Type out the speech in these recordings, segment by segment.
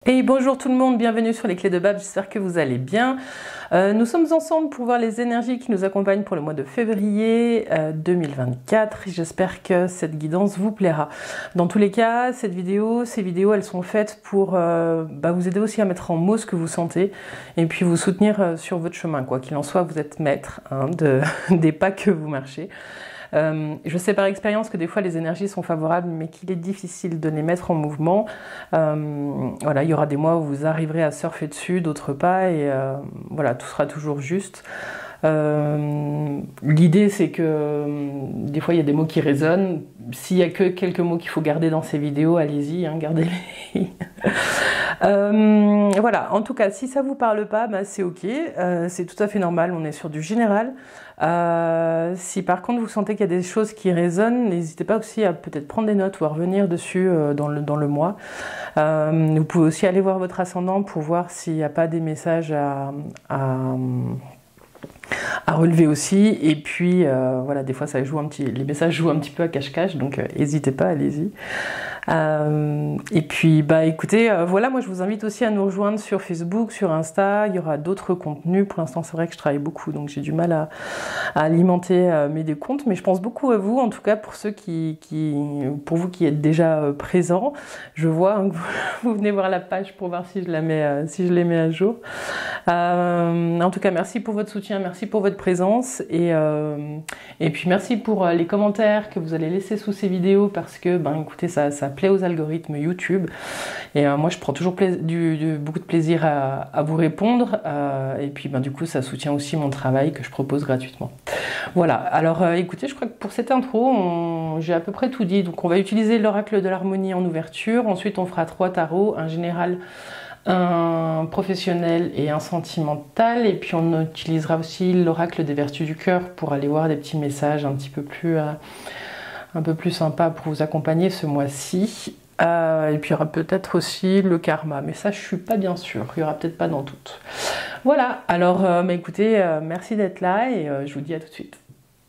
Et bonjour tout le monde, bienvenue sur les clés de Bab, j'espère que vous allez bien. Nous sommes ensemble pour voir les énergies qui nous accompagnent pour le mois de février 2024. J'espère que cette guidance vous plaira. Dans tous les cas, ces vidéos, elles sont faites pour vous aider aussi à mettre en mots ce que vous sentez et puis vous soutenir sur votre chemin. Quoi qu'il en soit, vous êtes maître des pas que vous marchez. Je sais par expérience que des fois les énergies sont favorables mais qu'il est difficile de les mettre en mouvement. Voilà, il y aura des mois où vous arriverez à surfer dessus, d'autres pas, et voilà, tout sera toujours juste. L'idée c'est que des fois il y a des mots qui résonnent. S'il y a que quelques mots qu'il faut garder dans ces vidéos, allez-y, gardez-les. Voilà, en tout cas, si ça vous parle pas, c'est ok, c'est tout à fait normal, on est sur du général. Si par contre vous sentez qu'il y a des choses qui résonnent, n'hésitez pas aussi à peut-être prendre des notes ou à revenir dessus dans le mois. Vous pouvez aussi aller voir votre ascendant pour voir s'il n'y a pas des messages à relever aussi. Et puis voilà, des fois les messages jouent un petit peu à cache-cache, donc n'hésitez pas, allez-y. Et puis écoutez, voilà, moi je vous invite aussi à nous rejoindre sur Facebook, sur Insta. Il y aura d'autres contenus. Pour l'instant c'est vrai que je travaille beaucoup, donc j'ai du mal à alimenter mes décomptes, mais je pense beaucoup à vous, en tout cas pour ceux pour vous qui êtes déjà présents. Je vois que vous venez voir la page pour voir si je les mets à jour. En tout cas, merci pour votre soutien, merci pour votre présence, et puis merci pour les commentaires que vous allez laisser sous ces vidéos, parce que écoutez, ça plaît aux algorithmes YouTube, et moi je prends toujours beaucoup de plaisir à vous répondre, et puis du coup ça soutient aussi mon travail que je propose gratuitement. Voilà, alors écoutez, je crois que pour cette intro j'ai à peu près tout dit. Donc on va utiliser l'oracle de l'harmonie en ouverture, ensuite on fera 3 tarots, un général, un professionnel et un sentimental, et puis on utilisera aussi l'oracle des vertus du cœur pour aller voir des petits messages un peu plus sympas pour vous accompagner ce mois-ci. Et puis il y aura peut-être aussi le karma, mais ça je suis pas bien sûre, il y aura peut-être pas dans toutes. Voilà, alors écoutez, merci d'être là, et je vous dis à tout de suite.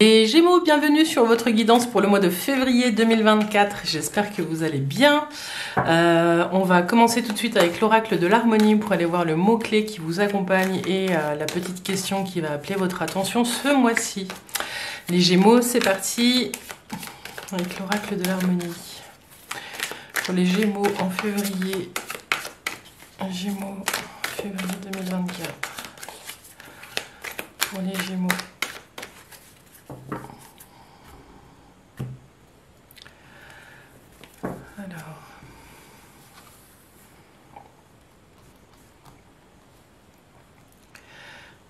Et Gémeaux, bienvenue sur votre guidance pour le mois de février 2024, j'espère que vous allez bien. On va commencer tout de suite avec l'oracle de l'harmonie pour aller voir le mot-clé qui vous accompagne et la petite question qui va appeler votre attention ce mois-ci. Les Gémeaux, c'est parti avec l'oracle de l'harmonie. Pour les Gémeaux en février, Gémeaux, février 2024. Pour les Gémeaux. Alors.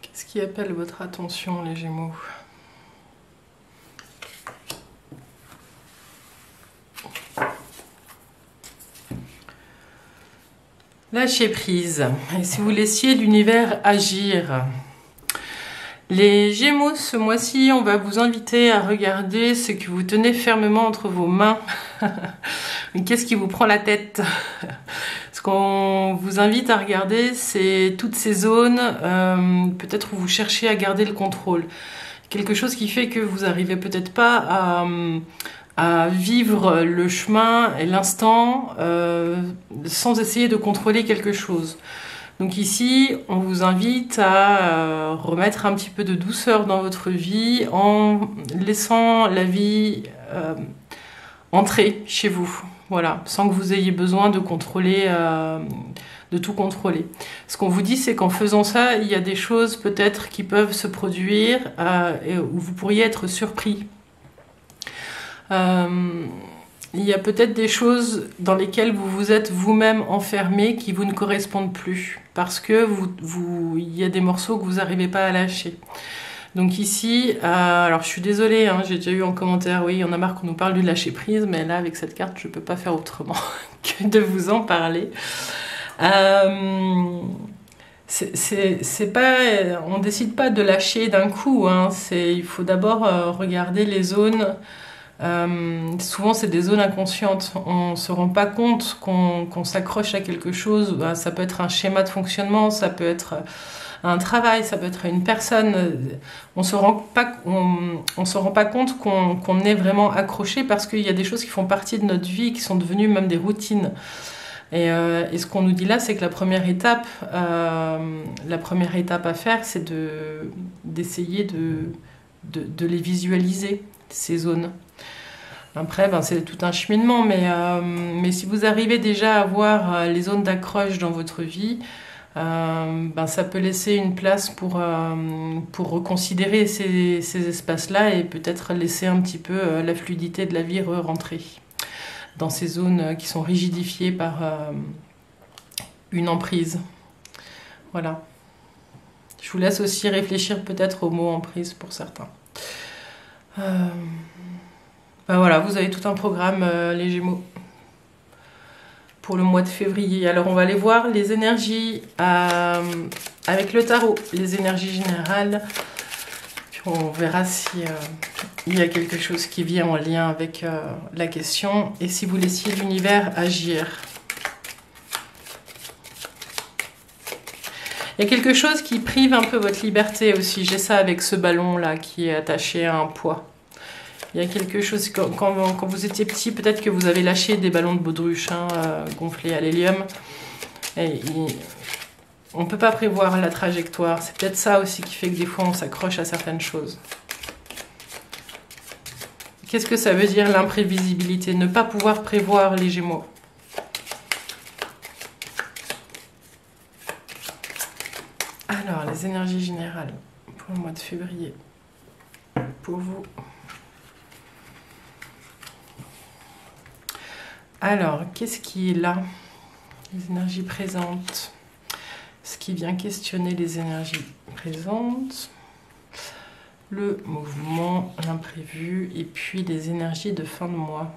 Qu'est-ce qui appelle votre attention, les Gémeaux ? Lâchez prise, et si vous laissiez l'univers agir. Les Gémeaux, ce mois-ci, on va vous inviter à regarder ce que vous tenez fermement entre vos mains. Qu'est-ce qui vous prend la tête? Ce qu'on vous invite à regarder, c'est toutes ces zones, peut-être où vous cherchez à garder le contrôle. Quelque chose qui fait que vous n'arrivez peut-être pas à vivre le chemin et l'instant sans essayer de contrôler quelque chose. Donc ici, on vous invite à remettre un petit peu de douceur dans votre vie en laissant la vie entrer chez vous. Voilà, sans que vous ayez besoin de contrôler, de tout contrôler. Ce qu'on vous dit, c'est qu'en faisant ça, il y a des choses peut-être qui peuvent se produire et où vous pourriez être surpris. Il y a peut-être des choses dans lesquelles vous vous êtes vous-même enfermé qui vous ne correspondent plus parce que il y a des morceaux que vous n'arrivez pas à lâcher. Donc ici, alors je suis désolée, j'ai déjà eu en commentaire, oui, il y en a marre qu'on nous parle du lâcher prise, mais là avec cette carte, je ne peux pas faire autrement que de vous en parler. C'est pas, on décide pas de lâcher d'un coup, il faut d'abord regarder les zones. Souvent c'est des zones inconscientes, on se rend pas compte qu'on s'accroche à quelque chose. Ça peut être un schéma de fonctionnement, ça peut être un travail, ça peut être une personne. On se rend pas compte qu'on est vraiment accroché parce qu'il y a des choses qui font partie de notre vie, qui sont devenues même des routines. Et ce qu'on nous dit là, c'est que la première étape à faire, c'est d'essayer de les visualiser, ces zones. Après, c'est tout un cheminement, mais si vous arrivez déjà à voir les zones d'accroche dans votre vie, ça peut laisser une place pour reconsidérer ces espaces-là et peut-être laisser un petit peu la fluidité de la vie rentrer dans ces zones qui sont rigidifiées par une emprise. Voilà. Je vous laisse aussi réfléchir peut-être au mot emprise pour certains. Voilà, vous avez tout un programme, les Gémeaux, pour le mois de février. Alors, on va aller voir les énergies avec le tarot, les énergies générales. Puis on verra si il y a quelque chose qui vient en lien avec la question et si vous laissiez l'univers agir. Il y a quelque chose qui prive un peu votre liberté aussi. J'ai ça avec ce ballon-là qui est attaché à un poids. Il y a quelque chose, quand vous étiez petit, peut-être que vous avez lâché des ballons de baudruche gonflés à l'hélium. On ne peut pas prévoir la trajectoire. C'est peut-être ça aussi qui fait que des fois on s'accroche à certaines choses. Qu'est-ce que ça veut dire l'imprévisibilité? Ne pas pouvoir prévoir, les Gémeaux. Alors, les énergies générales pour le mois de février. Pour vous. Alors, qu'est-ce qui est là? Les énergies présentes. Ce qui vient questionner les énergies présentes. Le mouvement, l'imprévu, et puis les énergies de fin de mois.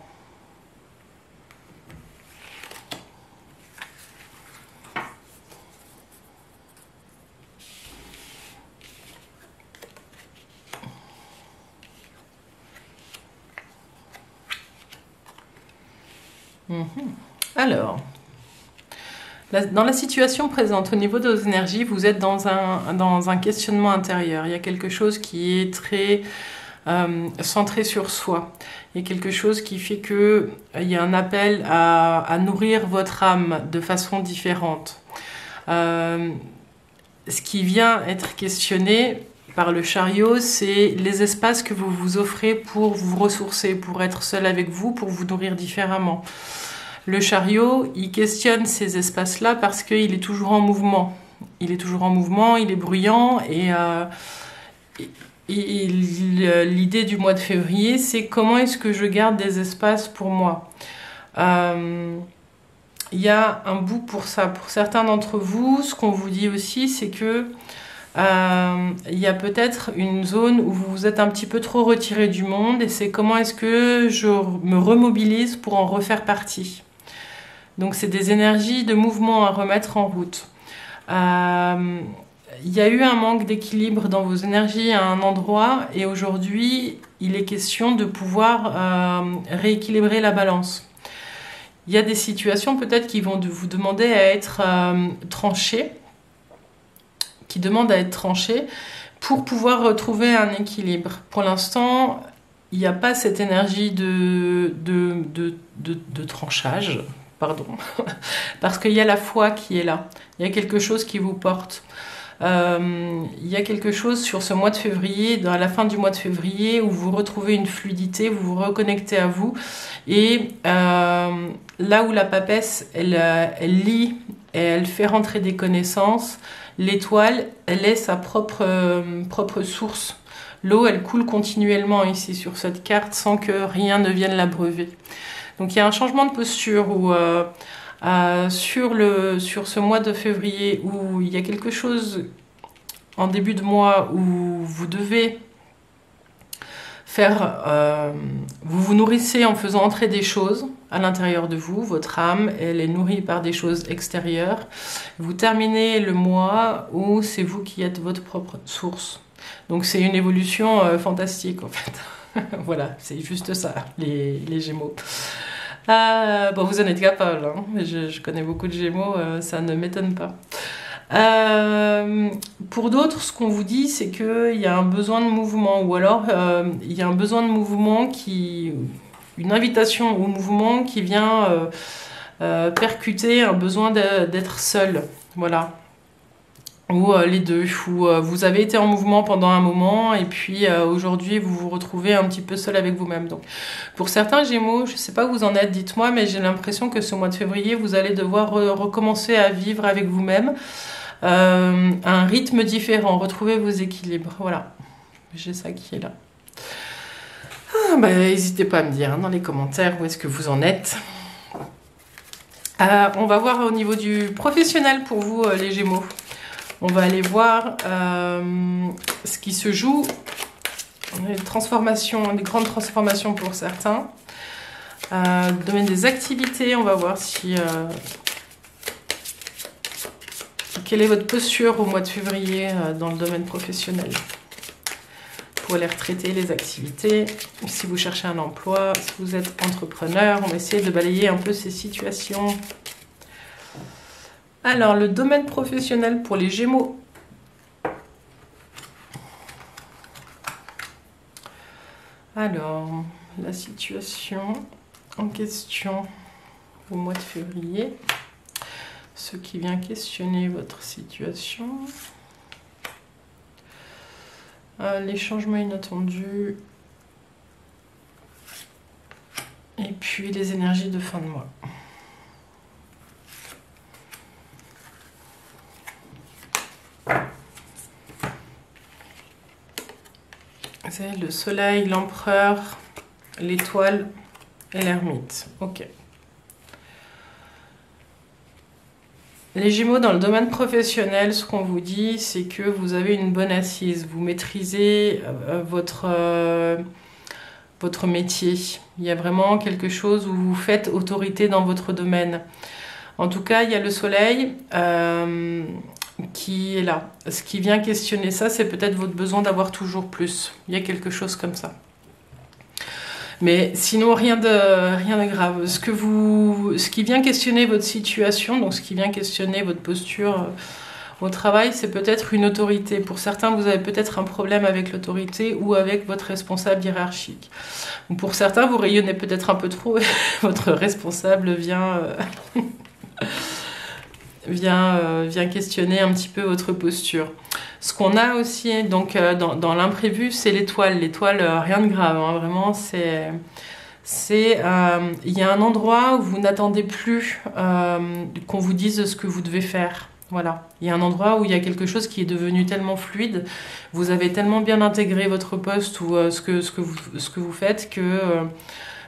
Alors, dans la situation présente, au niveau de vos énergies, vous êtes dans un questionnement intérieur. Il y a quelque chose qui est très centré sur soi. Il y a quelque chose qui fait qu'il y a un appel à nourrir votre âme de façon différente. Ce qui vient être questionné par le chariot, c'est les espaces que vous vous offrez pour vous ressourcer, pour être seul avec vous, pour vous nourrir différemment. Le chariot, il questionne ces espaces-là parce qu'il est toujours en mouvement. Il est toujours en mouvement, il est bruyant et l'idée du mois de février, c'est comment est-ce que je garde des espaces pour moi. Il y a un bout pour ça. Pour certains d'entre vous, ce qu'on vous dit aussi, c'est que il y a peut-être une zone où vous vous êtes un petit peu trop retiré du monde et c'est comment est-ce que je me remobilise pour en refaire partie. Donc c'est des énergies de mouvement à remettre en route. Il y a eu un manque d'équilibre dans vos énergies à un endroit et aujourd'hui il est question de pouvoir rééquilibrer la balance. Il y a des situations peut-être qui vont vous demander à être tranchées, qui demandent à être tranchées pour pouvoir retrouver un équilibre. Pour l'instant, il n'y a pas cette énergie de tranchage. Pardon, parce qu'il y a la foi qui est là, il y a quelque chose qui vous porte. Il y a quelque chose sur ce mois de février, à la fin du mois de février, où vous retrouvez une fluidité, vous vous reconnectez à vous, et là où la papesse, elle lit et elle fait rentrer des connaissances, l'étoile, elle est sa propre source. L'eau, elle coule continuellement ici sur cette carte sans que rien ne vienne l'abreuver. Donc il y a un changement de posture où, sur ce mois de février où il y a quelque chose en début de mois où vous devez faire... vous vous nourrissez en faisant entrer des choses à l'intérieur de vous. Votre âme, elle est nourrie par des choses extérieures. Vous terminez le mois où c'est vous qui êtes votre propre source. Donc c'est une évolution fantastique en fait. Voilà, c'est juste ça, les Gémeaux. Bon, vous en êtes capable, hein. Je connais beaucoup de Gémeaux, ça ne m'étonne pas. Pour d'autres, ce qu'on vous dit, c'est qu'il y a un besoin de mouvement, ou alors il y a un besoin de mouvement une invitation au mouvement qui vient percuter un besoin d'être seul, voilà. Ou les deux, ou vous avez été en mouvement pendant un moment et puis aujourd'hui vous vous retrouvez un petit peu seul avec vous-même. Donc pour certains Gémeaux, je ne sais pas où vous en êtes, dites-moi, mais j'ai l'impression que ce mois de février vous allez devoir recommencer à vivre avec vous-même un rythme différent, retrouver vos équilibres. Voilà, j'ai ça qui est là. N'hésitez pas à me dire dans les commentaires où est-ce que vous en êtes. On va voir au niveau du professionnel pour vous les Gémeaux. On va aller voir ce qui se joue, des transformations, des grandes transformations pour certains. Domaine des activités, on va voir si quelle est votre posture au mois de février dans le domaine professionnel. Pour aller retraiter les activités, si vous cherchez un emploi, si vous êtes entrepreneur, on va essayer de balayer un peu ces situations. Alors, le domaine professionnel pour les Gémeaux. Alors, la situation en question au mois de février. Ce qui vient questionner votre situation. Les changements inattendus. Et puis les énergies de fin de mois. C'est le soleil, l'empereur, l'étoile et l'ermite. Ok. Les Gémeaux, dans le domaine professionnel, ce qu'on vous dit, c'est que vous avez une bonne assise. Vous maîtrisez votre métier. Il y a vraiment quelque chose où vous faites autorité dans votre domaine. En tout cas, il y a le soleil qui est là. Ce qui vient questionner ça, c'est peut-être votre besoin d'avoir toujours plus. Il y a quelque chose comme ça. Mais sinon, rien de grave. Ce qui vient questionner votre situation, donc ce qui vient questionner votre posture au travail, c'est peut-être une autorité. Pour certains, vous avez peut-être un problème avec l'autorité ou avec votre responsable hiérarchique. Pour certains, vous rayonnez peut-être un peu trop et votre responsable vient questionner un petit peu votre posture. Ce qu'on a aussi donc dans l'imprévu, c'est l'étoile. L'étoile, rien de grave, hein, vraiment, il y a un endroit où vous n'attendez plus qu'on vous dise ce que vous devez faire. Voilà, il y a un endroit où il y a quelque chose qui est devenu tellement fluide, vous avez tellement bien intégré votre poste ou ce que vous faites que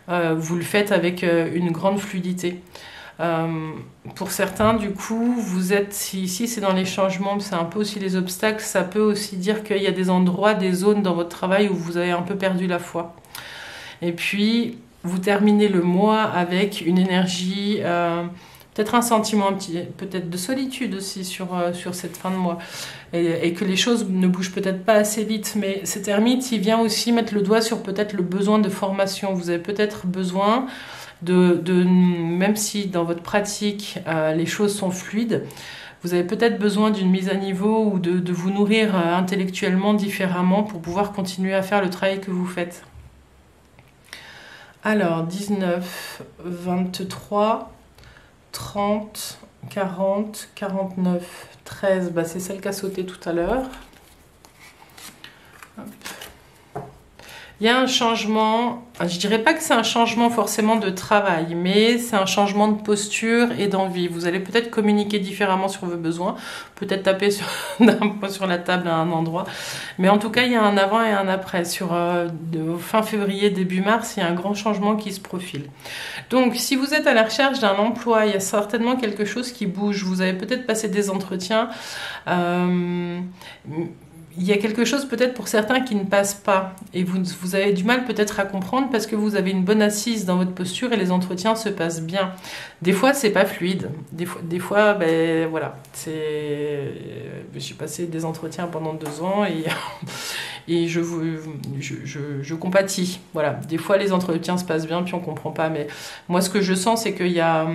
vous le faites avec une grande fluidité. Pour certains, du coup, vous êtes ici, c'est dans les changements, c'est un peu aussi les obstacles. Ça peut aussi dire qu'il y a des endroits, des zones dans votre travail où vous avez un peu perdu la foi. Et puis, vous terminez le mois avec une énergie, peut-être un sentiment peut-être de solitude aussi sur cette fin de mois. Et que les choses ne bougent peut-être pas assez vite. Mais cet ermite, il vient aussi mettre le doigt sur peut-être le besoin de formation. Vous avez peut-être besoin même si dans votre pratique les choses sont fluides, vous avez peut-être besoin d'une mise à niveau ou de vous nourrir intellectuellement différemment pour pouvoir continuer à faire le travail que vous faites. Alors 19, 23, 30, 40, 49, 13, c'est celle qui a sauté tout à l'heure. Il y a un changement, je dirais pas que c'est un changement forcément de travail, mais c'est un changement de posture et d'envie. Vous allez peut-être communiquer différemment sur vos besoins, peut-être taper d'un point sur la table à un endroit. Mais en tout cas, il y a un avant et un après. Fin février, début mars, il y a un grand changement qui se profile. Donc, si vous êtes à la recherche d'un emploi, il y a certainement quelque chose qui bouge. Vous avez peut-être passé des entretiens. Il y a quelque chose peut-être pour certains qui ne passe pas et vous avez du mal peut-être à comprendre parce que vous avez une bonne assise dans votre posture et les entretiens se passent bien. Des fois, c'est pas fluide. Des fois voilà. J'ai passé des entretiens pendant 2 ans et je compatis. Voilà. Des fois, les entretiens se passent bien puis on comprend pas. Mais moi, ce que je sens, c'est qu'il y a...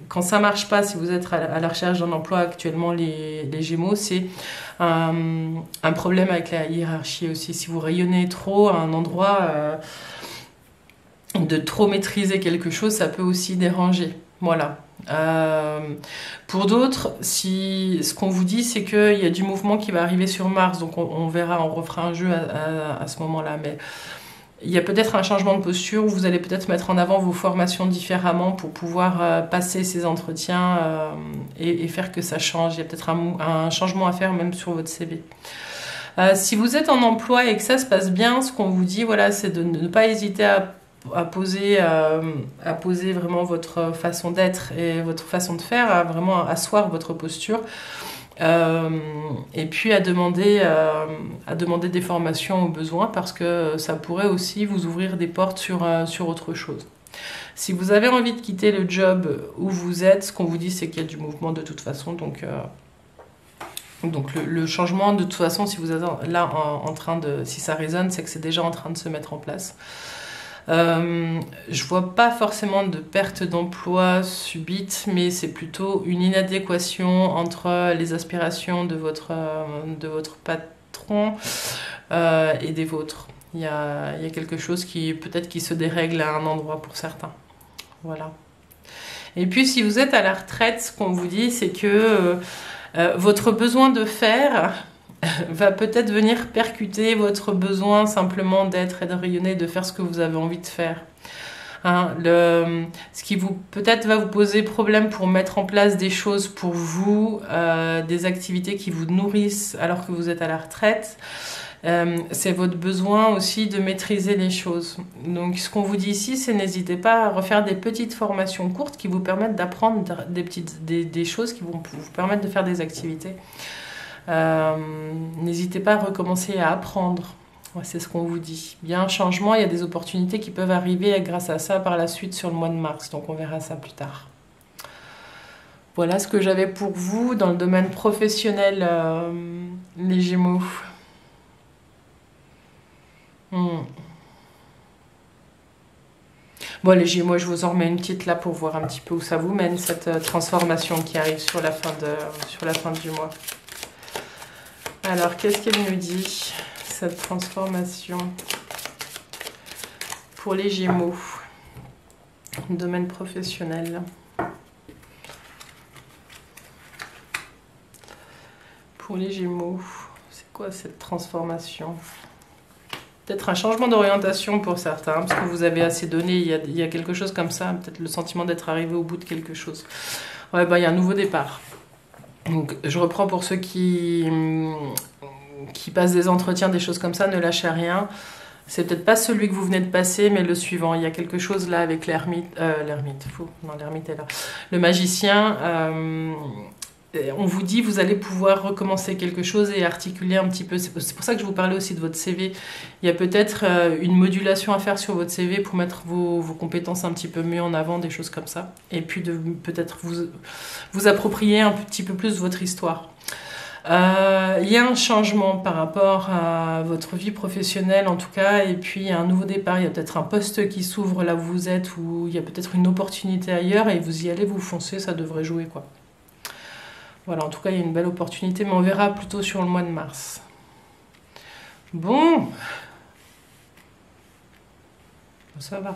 Quand ça marche pas, si vous êtes à la recherche d'un emploi actuellement, les Gémeaux, c'est un problème avec la hiérarchie aussi. Si vous rayonnez trop à un endroit, de trop maîtriser quelque chose, ça peut aussi déranger. Voilà. Pour d'autres, si ce qu'on vous dit, c'est qu'il y a du mouvement qui va arriver sur Mars, donc on verra, on refera un jeu à ce moment-là, mais il y a peut-être un changement de posture où vous allez peut-être mettre en avant vos formations différemment pour pouvoir passer ces entretiens et faire que ça change. Il y a peut-être un changement à faire même sur votre CV. Si vous êtes en emploi et que ça se passe bien, ce qu'on vous dit, voilà, c'est de ne pas hésiter à poser vraiment votre façon d'être et votre façon de faire, à vraiment asseoir votre posture. Et puis à demander des formations au besoin parce que ça pourrait aussi vous ouvrir des portes sur autre chose. Si vous avez envie de quitter le job où vous êtes, ce qu'on vous dit c'est qu'il y a du mouvement de toute façon, donc le changement de toute façon, si vous êtes là si ça résonne, c'est que c'est déjà en train de se mettre en place. Je vois pas forcément de perte d'emploi subite, mais c'est plutôt une inadéquation entre les aspirations de votre patron et des vôtres. Il y a quelque chose qui peut-être qui se dérègle à un endroit pour certains. Voilà. Et puis si vous êtes à la retraite, ce qu'on vous dit, c'est que votre besoin de faire va peut-être venir percuter votre besoin simplement d'être et de rayonner, de faire ce que vous avez envie de faire. Hein, ce qui peut-être va vous poser problème pour mettre en place des choses pour vous, des activités qui vous nourrissent alors que vous êtes à la retraite, c'est votre besoin aussi de maîtriser les choses. Donc ce qu'on vous dit ici, c'est n'hésitez pas à refaire des petites formations courtes qui vous permettent d'apprendre des choses qui vont vous permettre de faire des activités. N'hésitez pas à recommencer à apprendre. Ouais, c'est ce qu'on vous dit. Il y a un changement, il y a des opportunités qui peuvent arriver grâce à ça par la suite sur le mois de mars. Donc on verra ça plus tard. Voilà ce que j'avais pour vous dans le domaine professionnel, les Gémeaux. Bon, les Gémeaux, je vous en remets une petite là pour voir un petit peu où ça vous mène, cette transformation qui arrive sur la fin du mois. Alors, qu'est-ce qu'elle nous dit, cette transformation pour les Gémeaux, domaine professionnel? Pour les Gémeaux, c'est quoi cette transformation? Peut-être un changement d'orientation pour certains, parce que vous avez assez donné, il y a quelque chose comme ça, peut-être le sentiment d'être arrivé au bout de quelque chose. Ouais, il y a un nouveau départ. Donc, je reprends pour ceux qui passent des entretiens, des choses comme ça, ne lâchez rien. C'est peut-être pas celui que vous venez de passer, mais le suivant. Il y a quelque chose là avec l'ermite, l'ermite est là. Le magicien, on vous dit vous allez pouvoir recommencer quelque chose et articuler un petit peu. C'est pour ça que je vous parlais aussi de votre CV. Il y a peut-être une modulation à faire sur votre CV pour mettre vos compétences un petit peu mieux en avant, des choses comme ça. Et puis de peut-être vous approprier un petit peu plus votre histoire. Il y a un changement par rapport à votre vie professionnelle en tout cas, et puis il y a un nouveau départ, il y a peut-être un poste qui s'ouvre là où vous êtes, ou il y a peut-être une opportunité ailleurs et vous y allez, vous foncez, ça devrait jouer quoi. Voilà, en tout cas il y a une belle opportunité, mais on verra plutôt sur le mois de mars. Bon, ça va,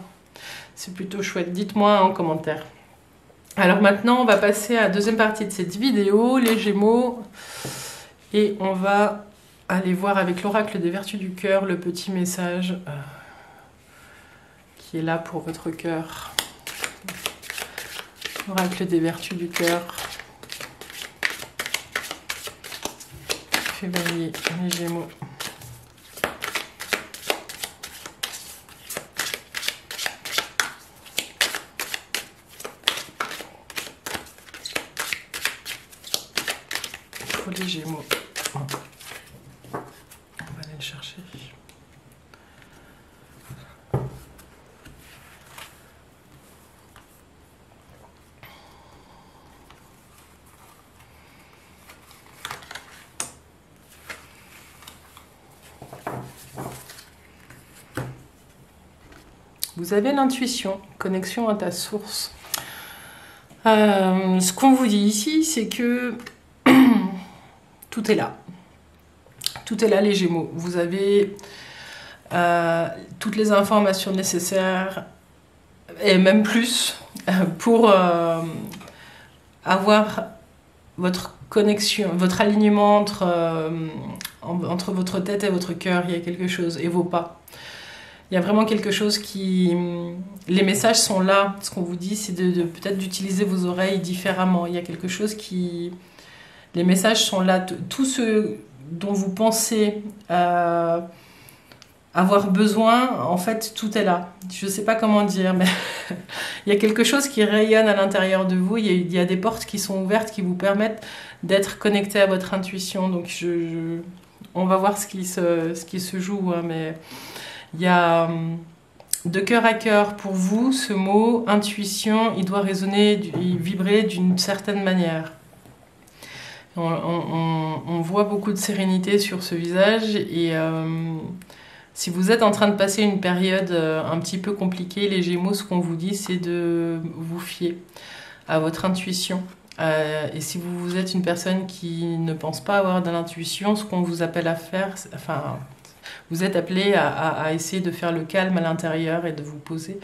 c'est plutôt chouette, dites-moi en commentaire. Alors maintenant on va passer à la deuxième partie de cette vidéo, les Gémeaux. Et on va aller voir avec l'oracle des vertus du cœur le petit message qui est là pour votre cœur. Oracle des vertus du cœur. Février, les Gémeaux. Pour les Gémeaux. On va aller le chercher. Vous avez l'intuition, connexion à ta source. Ce qu'on vous dit ici, c'est que tout est là. Tout est là, les Gémeaux. Vous avez toutes les informations nécessaires, et même plus, pour avoir votre connexion, votre alignement entre votre tête et votre cœur. Il y a quelque chose, et vos pas. Il y a vraiment quelque chose qui... Les messages sont là. Ce qu'on vous dit, c'est de peut-être d'utiliser vos oreilles différemment. Il y a quelque chose qui... Les messages sont là. Tout ce dont vous pensez avoir besoin, en fait, tout est là. Je ne sais pas comment dire, mais il y a quelque chose qui rayonne à l'intérieur de vous. Il y a des portes qui sont ouvertes qui vous permettent d'être connecté à votre intuition. Donc, on va voir ce qui se joue, hein, mais il y a de cœur à cœur pour vous, ce mot intuition, il doit résonner, vibrer d'une certaine manière. On voit beaucoup de sérénité sur ce visage et si vous êtes en train de passer une période un petit peu compliquée, les Gémeaux, ce qu'on vous dit, c'est de vous fier à votre intuition. Et si vous êtes une personne qui ne pense pas avoir de l'intuition, ce qu'on vous appelle à faire, vous êtes appelé à essayer de faire le calme à l'intérieur et de vous poser,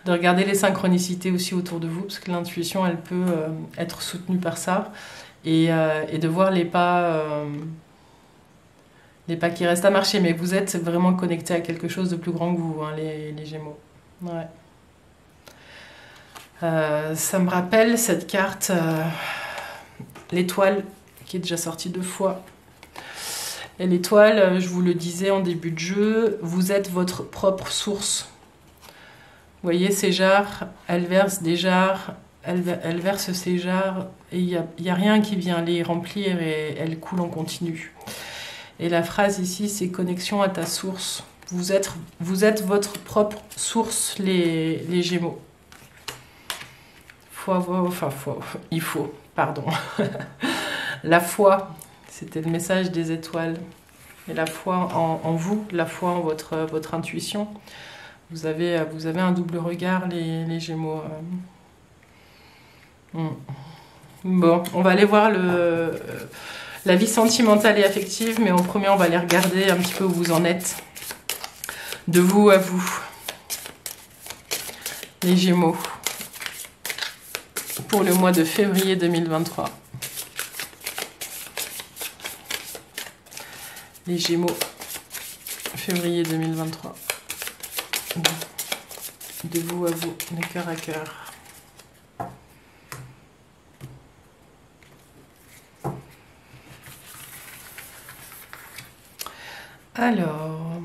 de regarder les synchronicités aussi autour de vous, parce que l'intuition, elle peut être soutenue par ça, et de voir les pas qui restent à marcher. Mais vous êtes vraiment connecté à quelque chose de plus grand que vous, hein, les Gémeaux. Ouais. Ça me rappelle cette carte, l'étoile, qui est déjà sortie 2 fois. Et l'étoile, je vous le disais en début de jeu, vous êtes votre propre source. Vous voyez, ces jarres, elles versent des jarres, elles versent ces jarres, et il n'y a rien qui vient les remplir, et elles coulent en continu. Et la phrase ici, c'est connexion à ta source. Vous êtes votre propre source, les Gémeaux. Il faut, pardon. La foi, c'était le message des étoiles. Et la foi en vous, la foi en votre intuition. Vous avez un double regard, les Gémeaux. Bon, on va aller voir la vie sentimentale et affective, mais en premier, on va aller regarder un petit peu où vous en êtes. De vous à vous, les Gémeaux, pour le mois de février 2023. Les Gémeaux, février 2023. De vous à vous, de cœur à cœur. Alors,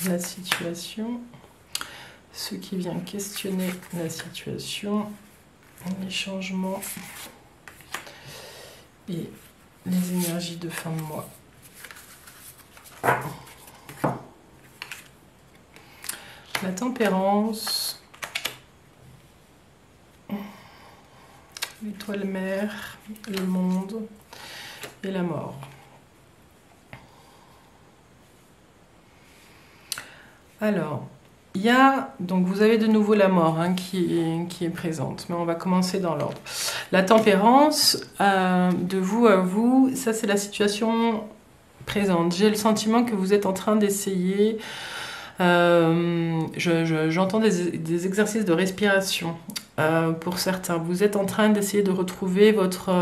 la situation, ce qui vient questionner la situation, les changements et les énergies de fin de mois. La tempérance, l'étoile mère, le monde et la mort. Alors, il y a, donc vous avez de nouveau la mort qui est présente, mais on va commencer dans l'ordre. La tempérance, de vous à vous, ça c'est la situation présente. J'ai le sentiment que vous êtes en train d'essayer, j'entends des exercices de respiration pour certains. Vous êtes en train d'essayer de retrouver votre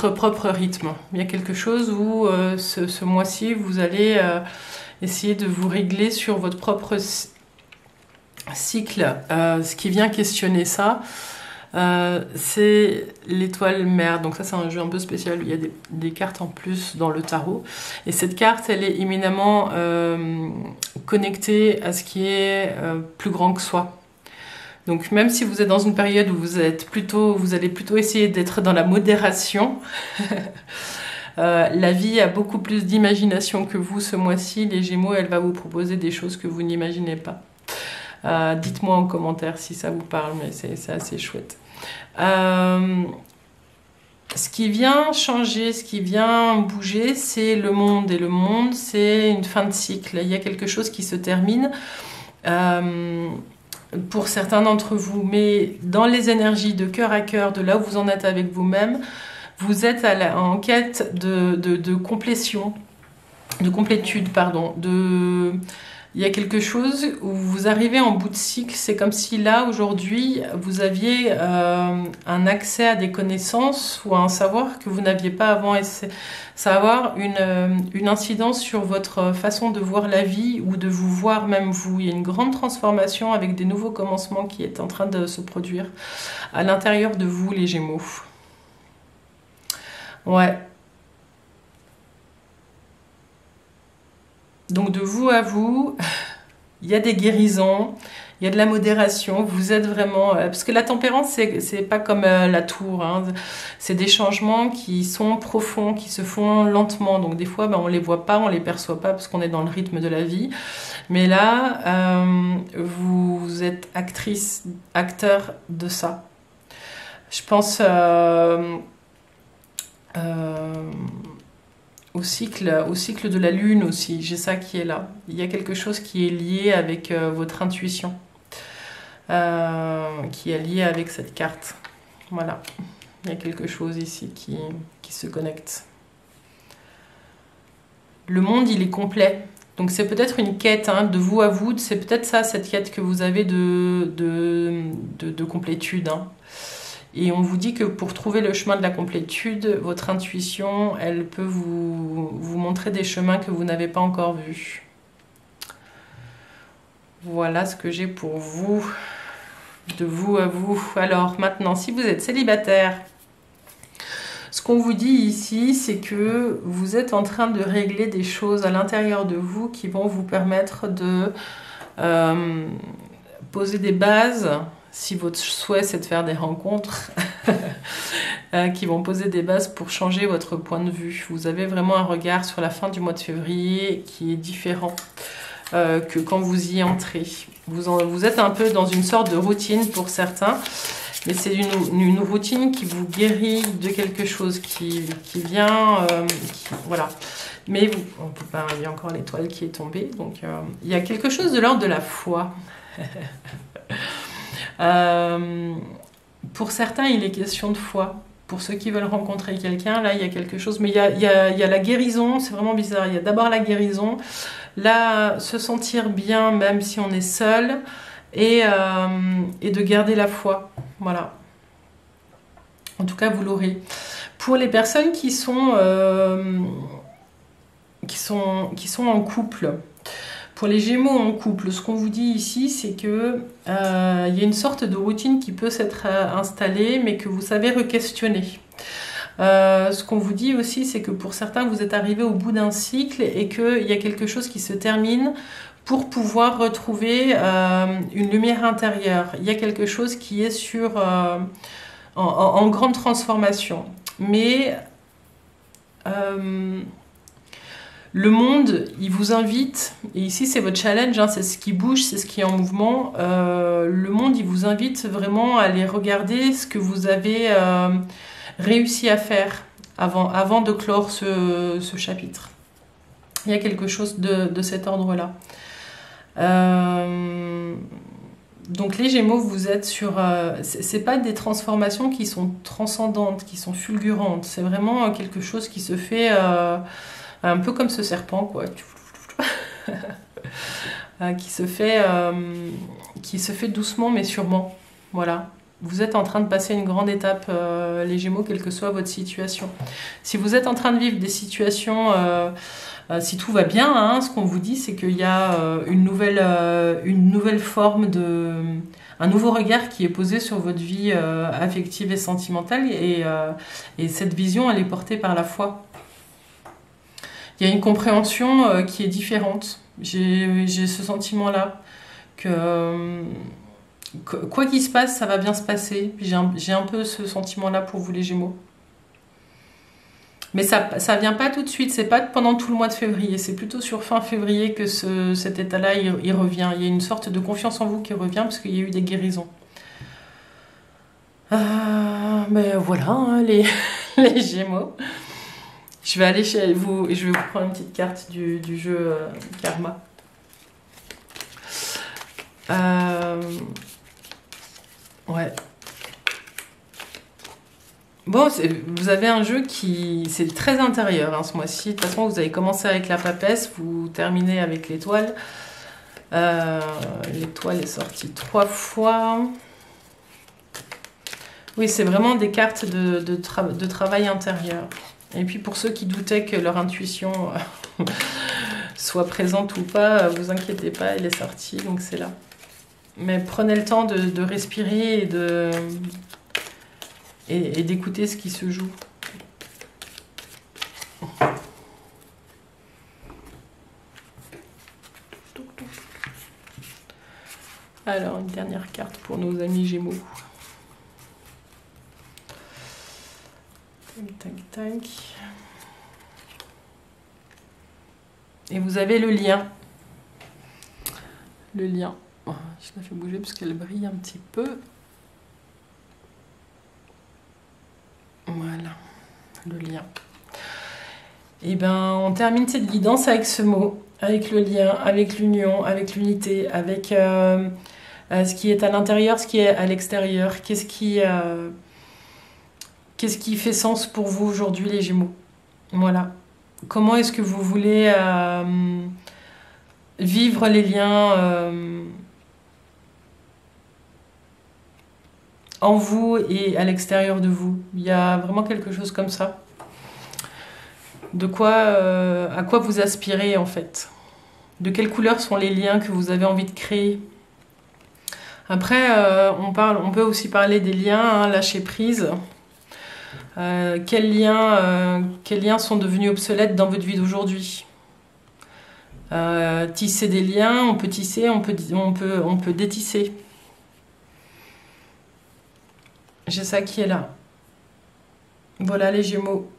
propre rythme. Il y a quelque chose où ce mois-ci, vous allez... essayez de vous régler sur votre propre cycle. Ce qui vient questionner ça, c'est l'étoile mère. Donc ça, c'est un jeu un peu spécial. Il y a des cartes en plus dans le tarot. Et cette carte, elle est éminemment connectée à ce qui est plus grand que soi. Donc même si vous êtes dans une période où vous allez plutôt essayer d'être dans la modération, la vie a beaucoup plus d'imagination que vous ce mois-ci. Les Gémeaux, elle va vous proposer des choses que vous n'imaginez pas. Dites-moi en commentaire si ça vous parle, mais c'est assez chouette. Ce qui vient changer, ce qui vient bouger, c'est le monde. Et le monde, c'est une fin de cycle. Il y a quelque chose qui se termine pour certains d'entre vous. Mais dans les énergies de cœur à cœur, de là où vous en êtes avec vous-même, vous êtes en quête de complétion, de complétude, pardon, il y a quelque chose où vous arrivez en bout de cycle. C'est comme si là, aujourd'hui, vous aviez un accès à des connaissances ou à un savoir que vous n'aviez pas avant. Et ça va avoir une incidence sur votre façon de voir la vie ou de vous voir même vous. Il y a une grande transformation avec des nouveaux commencements qui est en train de se produire à l'intérieur de vous, les Gémeaux. Ouais. Donc de vous à vous, il y a des guérisons, il y a de la modération, vous êtes vraiment... parce que la tempérance, c'est pas comme la tour, hein. C'est des changements qui sont profonds, qui se font lentement. Donc des fois, ben, on les voit pas, on les perçoit pas parce qu'on est dans le rythme de la vie. Mais là, vous êtes actrice, acteur de ça. Je pense... au cycle de la lune aussi, j'ai ça qui est là. Il y a quelque chose qui est lié avec votre intuition, qui est lié avec cette carte. Voilà, il y a quelque chose ici qui se connecte. Le monde, il est complet. Donc c'est peut-être une quête hein, de vous à vous, c'est peut-être ça, cette quête que vous avez de complétude. Hein. Et on vous dit que pour trouver le chemin de la complétude, votre intuition, elle peut vous montrer des chemins que vous n'avez pas encore vus. Voilà ce que j'ai pour vous, de vous à vous. Alors maintenant, si vous êtes célibataire, ce qu'on vous dit ici, c'est que vous êtes en train de régler des choses à l'intérieur de vous qui vont vous permettre de poser des bases. Si votre souhait c'est de faire des rencontres qui vont poser des bases pour changer votre point de vue. Vous avez vraiment un regard sur la fin du mois de février qui est différent que quand vous y entrez. Vous êtes un peu dans une sorte de routine pour certains, mais c'est une routine qui vous guérit de quelque chose qui vient... voilà. Mais on peut pas, il y a encore l'étoile qui est tombée, donc il y a quelque chose de l'ordre de la foi. Pour certains, il est question de foi. Pour ceux qui veulent rencontrer quelqu'un, là, il y a quelque chose. Mais il y a la guérison, c'est vraiment bizarre. Il y a d'abord la guérison. Là, se sentir bien, même si on est seul. Et de garder la foi. Voilà. En tout cas, vous l'aurez. Pour les personnes qui sont en couple... Pour les Gémeaux en couple, ce qu'on vous dit ici, c'est que y a une sorte de routine qui peut s'être installée, mais que vous savez re-questionner. Ce qu'on vous dit aussi, c'est que pour certains, vous êtes arrivés au bout d'un cycle et qu'il y a quelque chose qui se termine pour pouvoir retrouver une lumière intérieure. Il y a quelque chose qui est en grande transformation. Mais... le monde, il vous invite, et ici c'est votre challenge, hein, c'est ce qui bouge, c'est ce qui est en mouvement. Le monde, il vous invite vraiment à aller regarder ce que vous avez réussi à faire avant de clore ce chapitre. Il y a quelque chose de cet ordre-là. Donc les Gémeaux, vous êtes sur... c'est pas des transformations qui sont transcendantes, qui sont fulgurantes. C'est vraiment quelque chose qui se fait... un peu comme ce serpent, quoi. qui se fait doucement mais sûrement. Voilà. Vous êtes en train de passer une grande étape, les Gémeaux, quelle que soit votre situation. Si vous êtes en train de vivre des situations, si tout va bien, hein, ce qu'on vous dit, c'est qu'il y a une nouvelle forme un nouveau regard qui est posé sur votre vie affective et sentimentale. Et cette vision, elle est portée par la foi. Il y a une compréhension qui est différente. J'ai ce sentiment-là que quoi qu'il se passe, ça va bien se passer. J'ai un peu ce sentiment-là pour vous les Gémeaux. Mais ça vient pas tout de suite. C'est pas pendant tout le mois de février. C'est plutôt sur fin février que cet état-là il revient. Il y a une sorte de confiance en vous qui revient parce qu'il y a eu des guérisons. Mais voilà, hein, les Gémeaux. Je vais aller chez vous et je vais vous prendre une petite carte du jeu Karma. Ouais. Bon, vous avez un jeu qui... C'est très intérieur hein, ce mois-ci. De toute façon, vous avez commencé avec la papesse, vous terminez avec l'étoile. L'étoile est sortie 3 fois. Oui, c'est vraiment des cartes de travail intérieur. Et puis pour ceux qui doutaient que leur intuition soit présente ou pas, vous inquiétez pas, elle est sortie, donc c'est là. Mais prenez le temps de respirer et d'écouter ce qui se joue. Alors, une dernière carte pour nos amis Gémeaux. Tac, tac, tac. Et vous avez le lien. Le lien. Oh, je la fais bouger parce qu'elle brille un petit peu. Voilà, le lien. Et ben, on termine cette guidance avec ce mot, avec le lien, avec l'union, avec l'unité, avec ce qui est à l'intérieur, ce qui est à l'extérieur. Qu'est-ce qui fait sens pour vous aujourd'hui, les Gémeaux? Voilà. Comment est-ce que vous voulez vivre les liens en vous et à l'extérieur de vous? Il y a vraiment quelque chose comme ça. De quoi, à quoi vous aspirez en fait? De quelle couleur sont les liens que vous avez envie de créer? Après, on peut aussi parler des liens, hein, lâcher prise. Quels liens sont devenus obsolètes dans votre vie d'aujourd'hui? Tisser des liens, on peut tisser, on peut détisser. J'ai ça qui est là. Voilà les Gémeaux.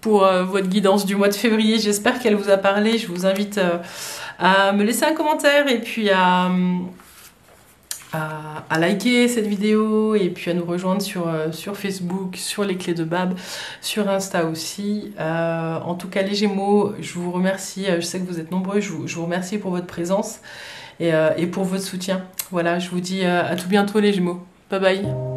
Pour votre guidance du mois de février, j'espère qu'elle vous a parlé. Je vous invite à me laisser un commentaire et puis à liker cette vidéo et puis à nous rejoindre sur Facebook, sur les clés de Bab, sur Insta aussi. En tout cas les Gémeaux, je vous remercie, je sais que vous êtes nombreux, je vous remercie pour votre présence et pour votre soutien. Voilà, je vous dis à tout bientôt les Gémeaux. Bye bye.